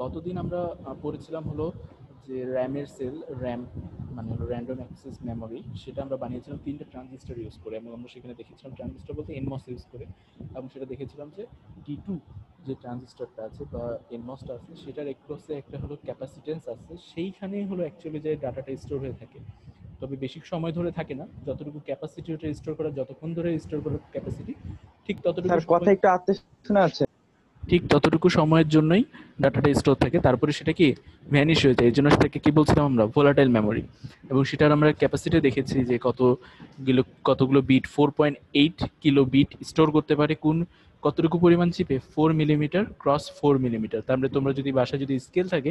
গতদিন আমরা পড়েছিলাম হলো যে র্যামের সেল, র্যাম মানে হলো র্যান্ডম অ্যাক্সেস মেমোরি, সেটা আমরা বানিয়েছিলাম 3টে ট্রানজিস্টর ইউজ করে, এবং আমরা সেখানে দেখেছিলাম ট্রানজিস্টর বলতে এনমস ইউজ করে, এবং সেটা দেখেছিলাম যে T2 যে ট্রানজিস্টরটা আছে বা এনমসটা আছে সেটার একক্রসে একটা হলো ক্যাপাসিটেন্স আছে, সেইখানেই হলো অ্যাকচুয়ালি যে ডাটাটা স্টোর হয়ে থাকে। তবে বেশি সময় ধরে থাকে না, যতটুকু ক্যাপাসিটি ওটা স্টোর করা, যতক্ষণ ধরে স্টোর করার ক্যাপাসিটি ঠিক ততটুকু স্যার কথা সময়, একটু আস্তে শোনা যাচ্ছে। ঠিক ততটুকু সময়ের জন্যই ডাটাটা স্টোর থাকে, তারপরে সেটা কি ভ্যানিশ হয়ে যায়। এই জন্য সেটাকে কি বলছিলাম আমরা, ভোলাটাইল মেমোরি। এবং সেটার আমরা ক্যাপাসিটি দেখেছি যে কতগুলো বিট, 4.8 কিলো বিট স্টোর করতে পারে কোন কতটুকু পরিমাণ চিপে, 4 মিলিমিটার ক্রস 4 মিলিমিটার। তার মানে তোমরা যদি বাসায় যদি স্কেল থাকে,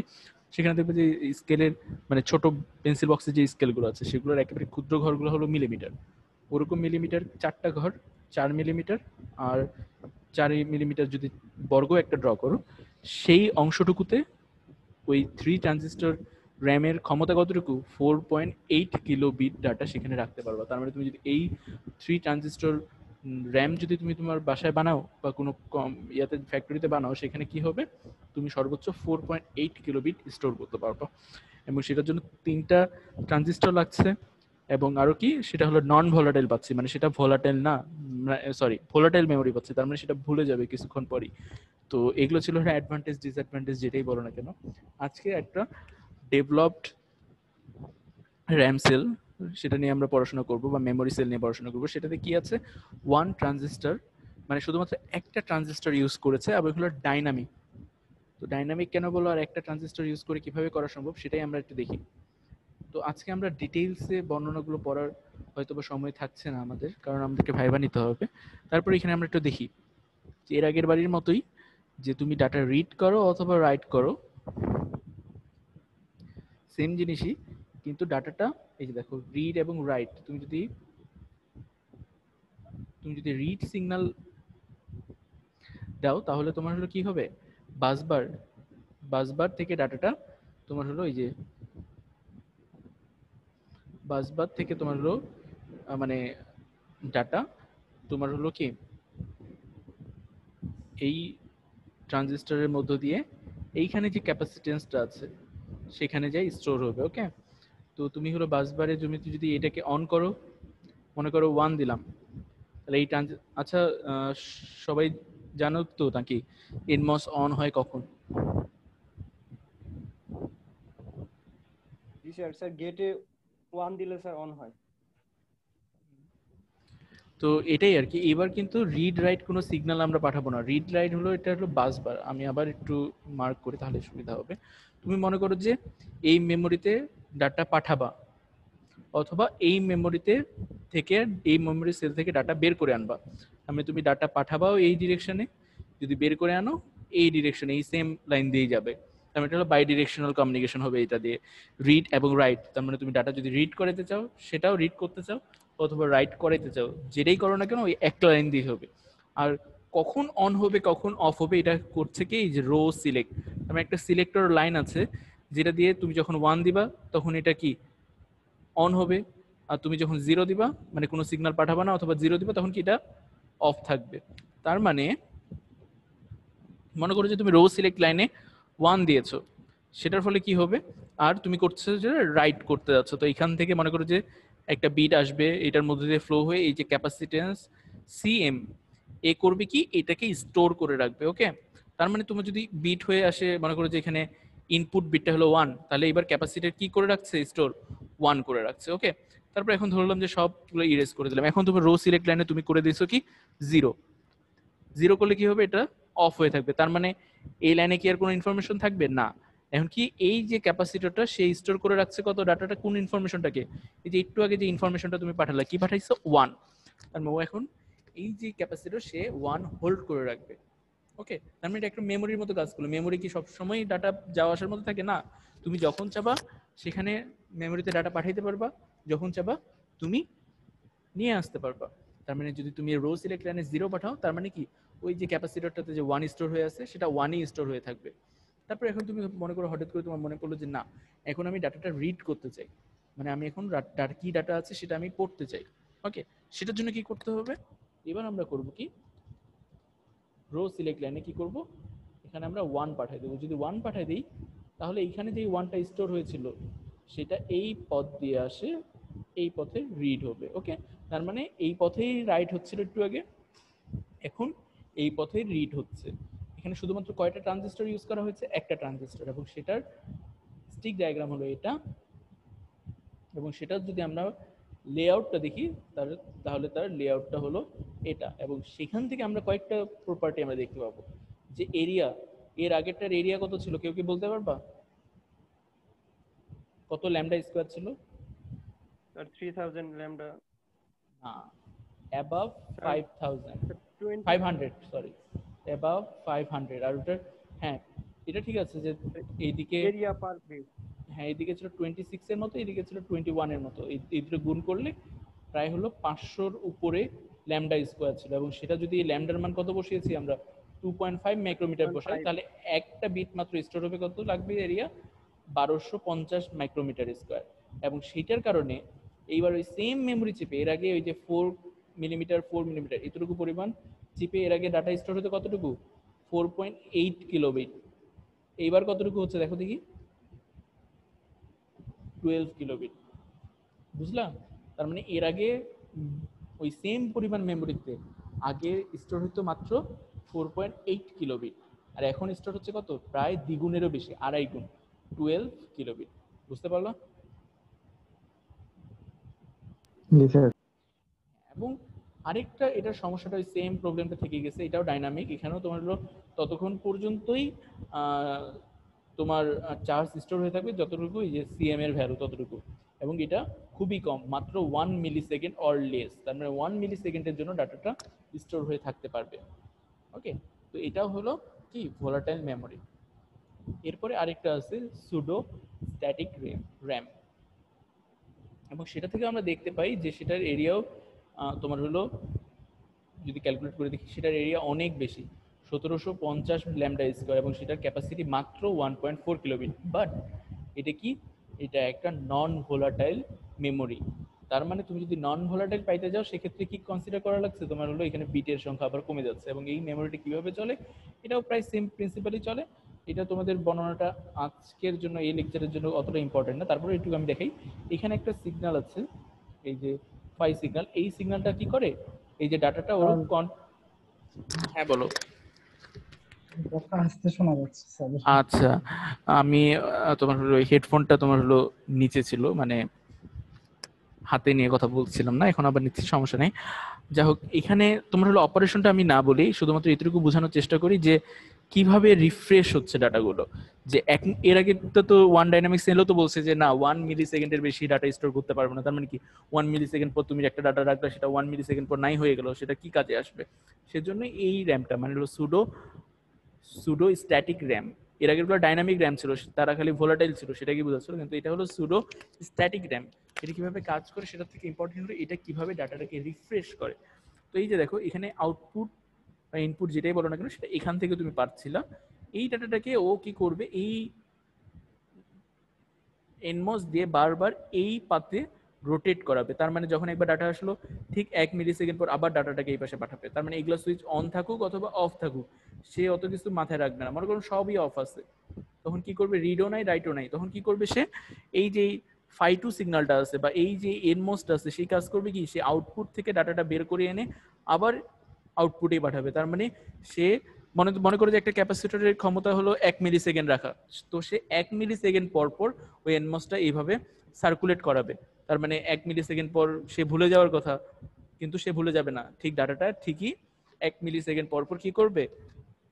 সেখানে দেখবে যে স্কেলের মানে ছোট পেন্সিল বক্সের যে স্কেলগুলো আছে সেগুলোর একেবারে ক্ষুদ্র ঘরগুলো হলো মিলিমিটার। ওরকম মিলিমিটার 4টা ঘর, 4 মিলিমিটার। আর 4 মিলিমিটার যদি বর্গ একটা ড্র করো, সেই অংশটুকুতে ওই 3 ট্রানজিস্টর র্যামের ক্ষমতা কতটুকু, 4.8 কিলো বিট ডাটা সেখানে রাখতে পারবা। তার মানে তুমি যদি এই 3 ট্রানজিস্টর র্যাম যদি তুমি তোমার বাসায় বানাও বা কোনো ইয়াতে ফ্যাক্টরিতে বানাও, সেখানে কি হবে, তুমি সর্বোচ্চ 4.8 কিলো বিট স্টোর করতে পারবা। এবং সেটার জন্য 3টা ট্রানজিস্টর লাগছে। এবং আরো কি, সেটা হলো নন ভোলাটাইল পাচ্ছি, মানে সেটা ভোলাটাইল না, সরি ভোলাটাইল মেমোরি পাচ্ছি, তার মানে সেটা ভুলে যাবে কিছুক্ষণ পরই। তো এগুলো ছিল অ্যাডভান্টেজ ডিসঅ্যাডভান্টেজ যেটাই বলো না কেন। আজকে একটা ডেভেলপড র্যাম সেল, সেটা নিয়ে আমরা পড়াশোনা করব, বা মেমোরি সেল নিয়ে পড়াশোনা করব। সেটাতে কি আছে, ওয়ান ট্রানজিস্টর, মানে শুধুমাত্র একটা ট্রানজিস্টর ইউজ করেছে, আর ওইগুলো ডাইনামিক। তো ডাইনামিক কেন বলো, আর একটা ট্রানজিস্টর ইউজ করে কিভাবে করা সম্ভব সেটাই আমরা একটু দেখি। তো আজকে আমরা ডিটেইলসে বর্ণনাগুলো পড়ার হয়তো বা সময় থাকছে না আমাদের, কারণ আমাদেরকে ভাইবা নিতে হবে। তারপর এখানে আমরা একটু দেখি যে এর আগের বাড়ির মতোই, যে তুমি ডাটা রিড করো অথবা রাইট করো, সেম জিনিসই, কিন্তু ডাটাটা এই যে দেখো রিড এবং রাইট, তুমি যদি রিড সিগন্যাল দাও, তাহলে তোমার হলো কি হবে, বাসবার বাসবার থেকে ডাটাটা তোমার হলো এই যে বাসবার থেকে তোমার হলো মানে ডাটা তোমার হলো কি এই ট্রানজিস্টরের মধ্য দিয়ে এইখানে যে ক্যাপাসিটেন্সটা আছে সেখানে যাই স্টোর হবে। ওকে, তো তুমি হলো বাসবারে তুমি যদি এটাকে অন করো, মনে করো 1 দিলাম, তাহলে এই আচ্ছা, আহ, সবাই জানো তো নাকি এনমস অন হয় কখন? জি স্যার, স্যার গেটে 1 দিলে স্যার অন হয়। তো এটাই আর কি। এবার কিন্তু রিড রাইট কোনো সিগন্যাল আমরা পাঠাবো না, রিড রাইট হলো এটা হলো বাসবার। আমি আবার একটু মার্ক করি তাহলে সুবিধা হবে। তুমি মনে করো যে এই মেমোরিতে ডাটা পাঠাবা, অথবা এই মেমোরিতে থেকে, এই মেমোরি সেল থেকে ডাটা বের করে আনবা। আমি তুমি ডাটা পাঠাবাও এই ডিরেকশনে, যদি বের করে আনো এই ডিরেকশনে, এই সেম লাইন দিয়েই যাবে। তার মানে এটা হলো বাই ডিরেকশনাল কমিউনিকেশন হবে এটা দিয়ে, রিড এবং রাইট। তার মানে তুমি ডাটা যদি রিড করাতে চাও সেটাও রিড করতে চাও, অথবা রাইট করাইতে চাও, যেটাই করো না কেন ওই একটা লাইন দিয়ে হবে। আর কখন অন হবে কখন অফ হবে এটা করছে কি, যে রো সিলেক্ট, আমার একটা সিলেক্টর লাইন আছে যেটা দিয়ে তুমি যখন 1 দিবা তখন এটা কি অন হবে, আর তুমি যখন 0 দিবা মানে কোনো সিগন্যাল পাঠাবা না অথবা 0 দিবা তখন কি এটা অফ থাকবে। তার মানে মনে করো যে তুমি রো সিলেক্ট লাইনে 1 দিয়েছো, সেটার ফলে কি হবে, আর তুমি করছো যে রাইট করতে যাচ্ছ, তো এখান থেকে মনে করো যে একটা বিট আসবে, এটার মধ্যে দিয়ে ফ্লো হয়ে এই যে ক্যাপাসিটেন্স সিএম এ করবে কি, এটাকে স্টোর করে রাখবে। ওকে, তার মানে তুমি যদি বিট হয়ে আসে, মনে করো যে এখানে ইনপুট বিটটা হলো 1, তাহলে এবার ক্যাপাসিটার কি করে রাখছে, স্টোর 1 করে রাখছে। ওকে, তারপর এখন ধরলাম যে সবগুলো ইরেজ করে দিলাম, এখন তুমি রো সিলেক্ট লাইনে তুমি করে দিয়েছো কি 0, 0 করলে কি হবে, এটা অফ হয়ে থাকবে। তার মানে এই লাইনে কি আর কোনো ইনফরমেশন থাকবে না। এখন কি এই যে ক্যাপাসিটরটা সে স্টোর করে রাখছে কত ডাটাটা, কোন ইনফরমেশনটাকে, এই যে একটু আগে যে ইনফরমেশনটা তুমি পাঠালে, কি পাঠাইছো 1, তার মানে ও এখন এই যে ক্যাপাসিটর সে 1 হোল্ড করে রাখবে। ওকে, তার মানে এটা একটা মেমোরির মতো কাজ করলো। মেমোরি কি সবসময় ডাটা যাওয়া আসার মতো থাকে না, তুমি যখন চাবা সেখানে মেমোরিতে ডাটা পাঠাইতে পারবা, যখন চাবা তুমি নিয়ে আসতে পারবা। তার মানে যদি তুমি রো সিলেক্ট লাইনে 0 পাঠাও, তার মানে কি ওই যে ক্যাপাসিটরটাতে যে 1 স্টোর হয়ে আছে সেটা 1ই স্টোর হয়ে থাকবে। তারপর এখন তুমি মনে করো হঠাৎ করে তোমার মনে পড়লো যে না, এখন আমি ডাটাটা রিড করতে চাই, মানে আমি এখন কি ডাটা আছে সেটা আমি পড়তে চাই। ওকে, সেটার জন্য কি করতে হবে, এবার আমরা করব কি, রো সিলেক্ট লাইনে কি করব, এখানে আমরা 1 পাঠাই দেবো। যদি 1 পাঠাই দিই তাহলে এইখানে যে 1টা স্টোর হয়েছিল সেটা এই পথ দিয়ে আসে, এই পথে রিড হবে। ওকে, তার মানে এই পথেই রাইট হচ্ছিল একটু আগে, এখন এই পথেই রিড হচ্ছে। এখানে শুধুমাত্র কয়টা ট্রানজিস্টর ইউজ করা হয়েছে? একটা ট্রানজিস্টর, এবং সেটার স্টিক ডায়াগ্রাম হলো এটা, এবং সেটার যদি আমরা লেআউটটা দেখি তাহলে তার লেআউটটা হলো এটা। এবং সেখান থেকে আমরা কয়েকটা প্রপার্টি আমরা দেখতে পাবো। যে এরিয়া, এর আগেরটার এরিয়া কত ছিল কেউ কি বলতে পারবা? কত ল্যামডা স্কোয়ার ছিল? Sir 3000 lambda. হ্যাঁ, অ্যাবাভ স্যার 5000, 20 500, সরি, অ্যাবাভ 500। আর ওটার, হ্যাঁ এটা ঠিক আছে যে এইদিকে, এরিয়া পার বেস। হ্যাঁ এইদিকে ছিল 26 এর মতো, এইদিকে ছিল 21 এর মতো, এই দুটো গুণ করলে প্রায় হলো 500-র উপরে ল্যামডা স্কোয়ার ছিল। এবং সেটা যদি ল্যামডার মান কত বসিয়েছি আমরা, 2.5 মাইক্রোমিটার বসাই, 2.5। তাহলে একটা বিট মাত্র স্টোর হবে কত লাগবে এরিয়া? 1250 micrometer square. এবং সেইটার কারণে এইবার ওই সেম মেমোরি চিপে এর আগে ওই যে 4 মিলিমিটার এতটুকু পরিমাণ চিপে এর আগে ডাটা স্টোর হতে কতটুকু? 4.8 কিলোবিট। এইবার কতটুকু হচ্ছে দেখো দেখি, 12 কিলোবিট। বুঝলাম? তার মানে এর আগে ওই সেম পরিমাণ মেমোরিতে আগে স্টোর হতো মাত্র 4.8 কিলোবিট, আর এখন স্টোর হচ্ছে কত? প্রায় দ্বিগুণেরও বেশি, 2.5 গুণ, 12 কিলোবিট। বুঝতে পারলাম? জি স্যার। এবং আরেকটা এটার সমস্যাটা ওই সেম প্রবলেমটা থেকে গেছে, এটাও ডাইনামিক। এখানেও তোমার হলো ততক্ষণ পর্যন্তই আহ, তোমার চার্জ স্টোর হয়ে থাকবে যতটুকু এই যে সিএম এর ভ্যালু ততটুকু, এবং এটা খুবই কম, মাত্র 1 মিলি সেকেন্ড অর লেস। তার মানে 1 মিলি সেকেন্ডের জন্য ডাটাটা স্টোর হয়ে থাকতে পারবে। ওকে, তো এটাও হলো কি ভোলাটাইল মেমোরি। এরপরে আরেকটা আছে সুডো স্ট্যাটিক র্যাম, এবং সেটা থেকে আমরা দেখতে পাই যে সেটার এরিয়াও তোমার হলো, যদি ক্যালকুলেট করে দেখি সেটার এরিয়া অনেক বেশি, 1750 ল্যামডা স্কোয়ার, এবং সেটার ক্যাপাসিটি মাত্র 1.4 কিলোবিট। বাট এটা কি, এটা একটা নন ভোলাটাইল মেমোরি। তার মানে তুমি যদি নন ভোলাটাইল পাইতে যাও সেক্ষেত্রে কি কনসিডার করা লাগছে? তোমার হলো এখানে বিটের সংখ্যা আবার কমে যাচ্ছে। এবং এই মেমোরিটি কিভাবে চলে? এটাও প্রায় সেম প্রিন্সিপালি চলে। এটা তোমাদের বর্ণনাটা আজকের জন্য, এই লেকচারের জন্য অতটা ইম্পর্টেন্ট না, তারপরে একটু আমি দেখাই। এখানে একটা সিগন্যাল আছে, এই যে ফাই সিগন্যাল, এই সিগন্যালটা কি করে, এই যে ডাটাটা ওর হ্যাঁ বলো। কথা আসতে শোনা যাচ্ছে স্যার। আচ্ছা, আমি তোমার হলো হেডফোনটা তোমার হলো নিচে ছিল, মানে হাতে নিয়ে কথা বলছিলাম না, এখন আবার নিচ্ছি, সমস্যা নেই। যাই হোক, এখানে তোমার হলো অপারেশনটা আমি না বলি, শুধুমাত্র এতটুকু বোঝানোর চেষ্টা করি যে কিভাবে রিফ্রেশ হচ্ছে ডাটাগুলো। যে এর আগে তো ওয়ান ডাইনামিক্স এলো তো বলছে যে না 1 মিলি সেকেন্ডের বেশি ডাটা স্টোর করতে পারবে না। তার মানে কি, 1 মিলি সেকেন্ড পর তুমি একটা ডাটা রাখলে সেটা 1 মিলি সেকেন্ড পর নাই হয়ে গেল, সেটা কি কাজে আসবে? সেজন্য এই র্যামটা মানে হলো সুডো স্ট্যাটিক র্যাম। এর আগেরগুলো ডাইনামিক র্যাম ছিল, তারা খালি ভোলাটাইল ছিল, সেটা কি বোঝাচ্ছিল, কিন্তু এটা হলো সুডো স্ট্যাটিক র্যাম। এটা কিভাবে কাজ করে সেটা থেকে ইম্পর্টেন্ট হলো এটা কিভাবে ডাটাটাকে রিফ্রেশ করে। তো এই যে দেখো এখানে আউটপুট বা ইনপুট যেটাই বলো না কেন সেটা এখান থেকে তুমি পাচ্ছিলা। এই ডাটাটাকে ও কি করবে, এই এনমস দিয়ে বারবার এই পাতে রোটেট করাবে। তার মানে যখন একবার ডাটা আসলো ঠিক 1 মিলি সেকেন্ড পর আবার ডাটাটাকে এই পাশে পাঠাবে। তার মানে এগুলো সুইচ অন থাকুক অথবা অফ থাকুক সে অত কিছু মাথায় রাখবে না। মনে করুন সবই অফ আছে, তখন কি করবে, রিডও নাই রাইটও নাই, তখন কি করবে সে, এই যে ফাই টু সিগন্যালটা আছে বা এই যে এনমোস্ট আছে সেই কাজ করবে কি, সে আউটপুট থেকে ডাটাটা বের করে এনে আবার আউটপুটে পাঠাবে। তার মানে সে মনে মনে করে যে একটা ক্যাপাসিটরের ক্ষমতা হলো 1 মিলি সেকেন্ড রাখা, তো সে 1 মিলি সেকেন্ড পর পর ওই এনমসটা এইভাবে সার্কুলেট করাবে। তার মানে 1 মিলি সেকেন্ড পর সে ভুলে যাওয়ার কথা, কিন্তু সে ভুলে যাবে না, ঠিক ডাটাটা ঠিকই 1 মিলি সেকেন্ড পর পর কি করবে,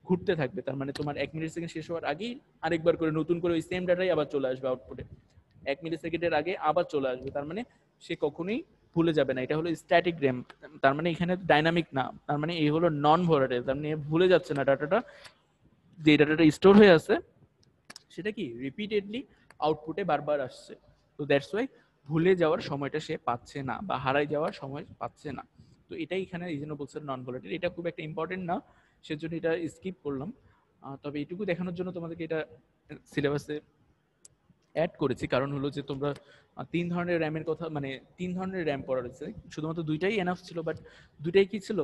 ঘুরতে থাকবে। তার মানে তোমার 1 মিলি সেকেন্ড শেষ হওয়ার আগেই আরেকবার করে নতুন করে ওই সেম ডাটাই আবার চলে আসবে আউটপুটে, 1 মিলি সেকেন্ডের আগে আবার চলে আসবে। তার মানে সে কখনোই ভুলে যাবে না। এটা হলো স্ট্যাটিক র্যাম, তার মানে এখানে ডাইনামিক না, তার মানে এই হলো নন ভোলাটাইল। তার মানে ভুলে যাচ্ছে না ডাটাটা, যে ডাটাটা স্টোর হয়ে আছে সেটা কি রিপিটেডলি আউটপুটে বারবার আসছে। তো দ্যাটস ওয়াই ভুলে যাওয়ার সময়টা সে পাচ্ছে না বা হারাই যাওয়ার সময় পাচ্ছে না। তো এটাই এখানে এই জন্য বলছে নন ভোলাটাইল। এটা খুব একটা ইম্পর্টেন্ট না, সেজন্য এটা স্কিপ করলাম। তবে এইটুকু দেখানোর জন্য তোমাদেরকে এটা সিলেবাসে অ্যাড করেছি, কারণ হলো যে তোমরা 3 ধরনের র্যামের কথা, মানে 3 ধরনের র্যাম পড়া রয়েছে, শুধুমাত্র 2টাই এনাফ ছিল, বাট 2টাই কি ছিল,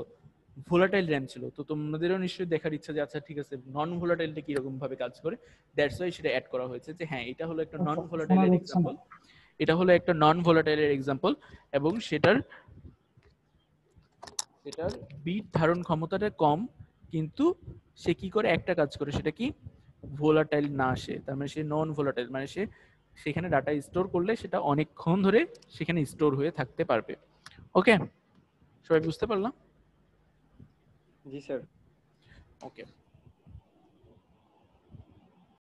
ভোলাটাইল র্যাম ছিল। তো তোমাদেরও নিশ্চয়ই দেখার ইচ্ছা যে আচ্ছা ঠিক আছে নন ভোলাটাইলটা কিরকম ভাবে কাজ করে, দ্যাটস ওয়াই সেটা অ্যাড করা হয়েছে যে হ্যাঁ এটা হলো একটা নন শোনা ভোলাটাইলের যাচ্ছে না। এক্সাম্পল, এটা হলো একটা নন ভোলাটাইলের এক্সাম্পল এবং সেটার বিট ধারণ ক্ষমতাটা কম, কিন্তু সে কি করে একটা কাজ করে সেটা কি ভোলাটাইল না আসে, তার মানে সে নন ভোলাটাইল, মানে সে সেখানে ডাটা স্টোর করলে সেটা অনেকক্ষণ ধরে সেখানে স্টোর হয়ে থাকতে পারবে। ওকে, সবাই বুঝতে পারলাম? জি স্যার। ওকে।